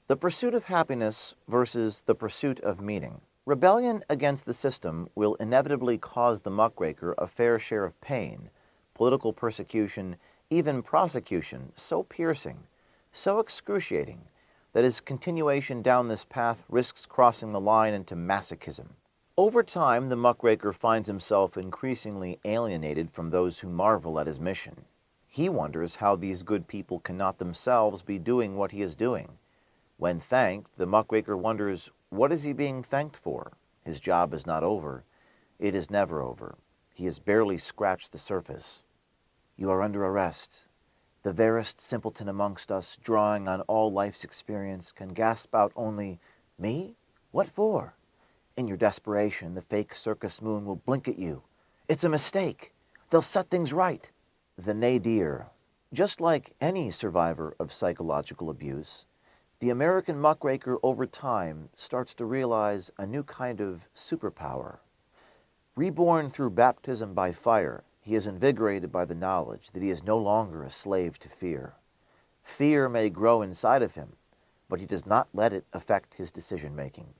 The pursuit of happiness versus the pursuit of meaning. Rebellion against the system will inevitably cause the muckraker a fair share of pain, political persecution, even prosecution, so piercing, so excruciating, that his continuation down this path risks crossing the line into masochism. Over time, the muckraker finds himself increasingly alienated from those who marvel at his mission. He wonders how these good people cannot themselves be doing what he is doing. When thanked, the muckraker wonders, what is he being thanked for? His job is not over. It is never over. He has barely scratched the surface. You are under arrest. The verest simpleton amongst us, drawing on all life's experience, can gasp out only, "Me? What for?" In your desperation, the fake circus moon will blink at you. It's a mistake. They'll set things right. The nadir. Just like any survivor of psychological abuse, the American muckraker over time starts to realize a new kind of superpower. Reborn through baptism by fire, he is invigorated by the knowledge that he is no longer a slave to fear. Fear may grow inside of him, but he does not let it affect his decision-making.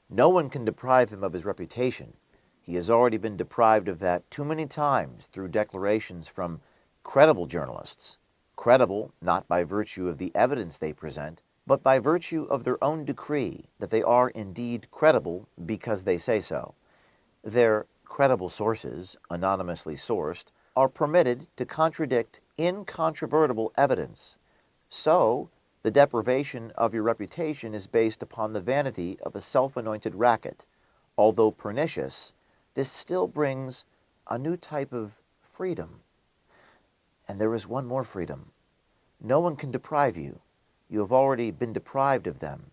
No one can deprive him of his reputation. He has already been deprived of that too many times through declarations from credible journalists. Credible not by virtue of the evidence they present, but by virtue of their own decree that they are indeed credible because they say so. Their credible sources, anonymously sourced, are permitted to contradict incontrovertible evidence. So, the deprivation of your reputation is based upon the vanity of a self-anointed racket. Although pernicious, this still brings a new type of freedom. And there is one more freedom. No one can deprive you. You have already been deprived of them.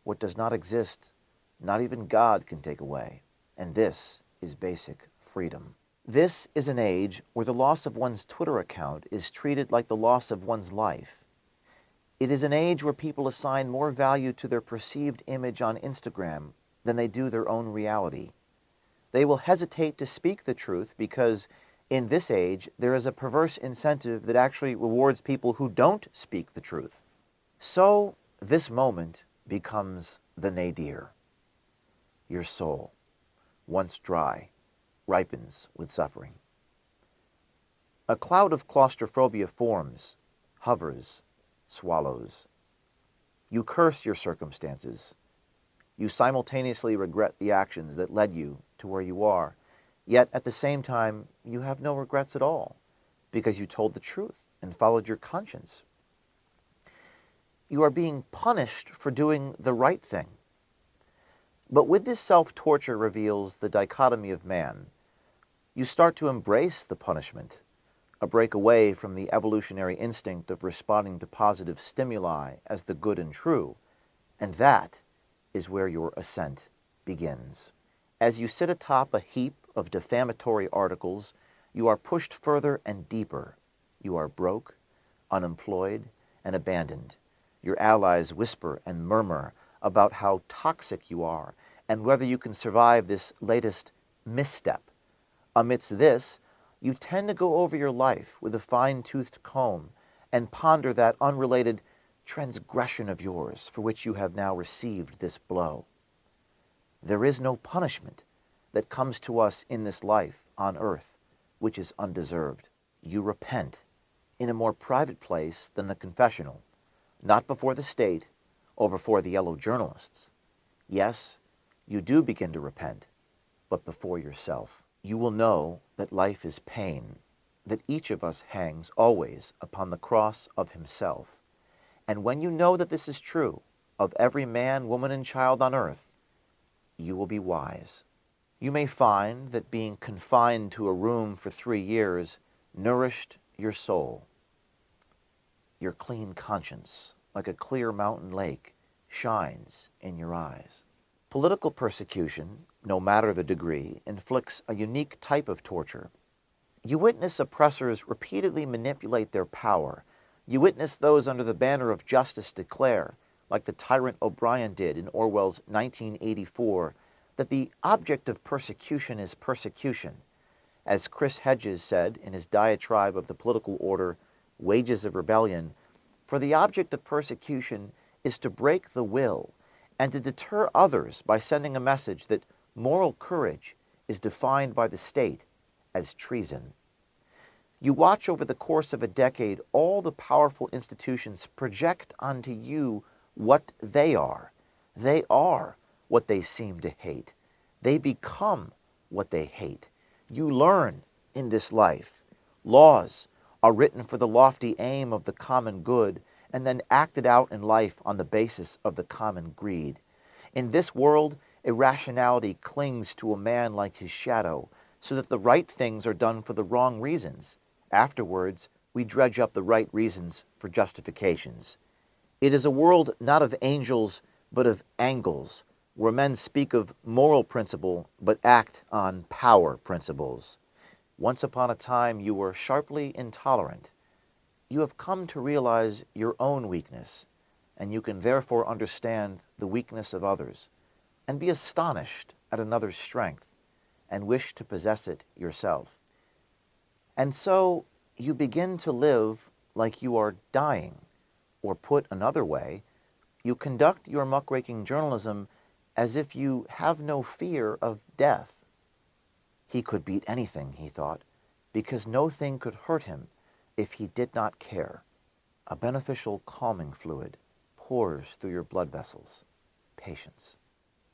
What does not exist, not even God can take away. And this is basic freedom. This is an age where the loss of one's Twitter account is treated like the loss of one's life. It is an age where people assign more value to their perceived image on Instagram than they do their own reality. They will hesitate to speak the truth because in this age there is a perverse incentive that actually rewards people who don't speak the truth. So this moment becomes the nadir. Your soul, once dry, ripens with suffering. A cloud of claustrophobia forms, hovers, swallows. You curse your circumstances. You simultaneously regret the actions that led you to where you are, yet at the same time you have no regrets at all because you told the truth and followed your conscience. You are being punished for doing the right thing. But with this self-torture reveals the dichotomy of man. You start to embrace the punishment, a break away from the evolutionary instinct of responding to positive stimuli as the good and true, and that is where your ascent begins. As you sit atop a heap of defamatory articles, you are pushed further and deeper. You are broke, unemployed, and abandoned. Your allies whisper and murmur about how toxic you are and whether you can survive this latest misstep. Amidst this, you tend to go over your life with a fine-toothed comb and ponder that unrelated transgression of yours for which you have now received this blow. There is no punishment that comes to us in this life on earth which is undeserved. You repent in a more private place than the confessional, not before the state or before the yellow journalists. Yes, you do begin to repent, but before yourself. You will know that life is pain, that each of us hangs always upon the cross of himself. And when you know that this is true of every man, woman, and child on earth, you will be wise. You may find that being confined to a room for 3 years nourished your soul. Your clean conscience, like a clear mountain lake, shines in your eyes. Political persecution, no matter the degree, inflicts a unique type of torture. You witness oppressors repeatedly manipulate their power. You witness those under the banner of justice declare, like the tyrant O'Brien did in Orwell's 1984, that the object of persecution is persecution. As Chris Hedges said in his diatribe of the political order, Wages of Rebellion, for the object of persecution is to break the will and to deter others by sending a message that moral courage is defined by the state as treason. You watch over the course of a decade all the powerful institutions project onto you what they are. They are what they seem to hate. They become what they hate. You learn in this life. Laws are written for the lofty aim of the common good and then acted out in life on the basis of the common greed. In this world, irrationality clings to a man like his shadow, so that the right things are done for the wrong reasons. Afterwards, we dredge up the right reasons for justifications. It is a world not of angels, but of angles, where men speak of moral principle, but act on power principles. Once upon a time, you were sharply intolerant. You have come to realize your own weakness, and you can therefore understand the weakness of others, and be astonished at another's strength, and wish to possess it yourself. And so you begin to live like you are dying, or put another way, you conduct your muckraking journalism as if you have no fear of death. He could beat anything, he thought, because no thing could hurt him if he did not care. A beneficial calming fluid pours through your blood vessels. Patience.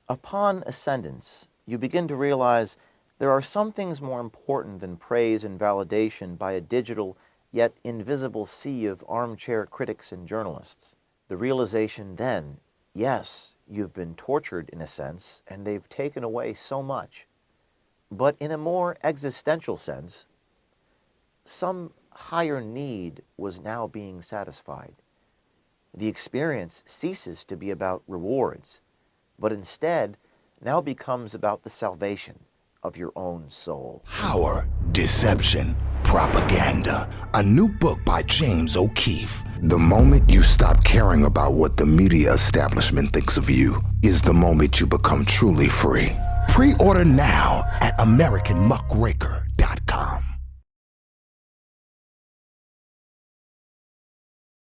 Upon ascendance, you begin to realize there are some things more important than praise and validation by a digital yet invisible sea of armchair critics and journalists. The realization then, yes, you've been tortured in a sense, and they've taken away so much. But in a more existential sense, some higher need was now being satisfied. The experience ceases to be about rewards, but instead now becomes about the salvation of your own soul. Power, Deception, Propaganda. A new book by James O'Keefe. The moment you stop caring about what the media establishment thinks of you is the moment you become truly free. Pre-order now at AmericanMuckraker.com.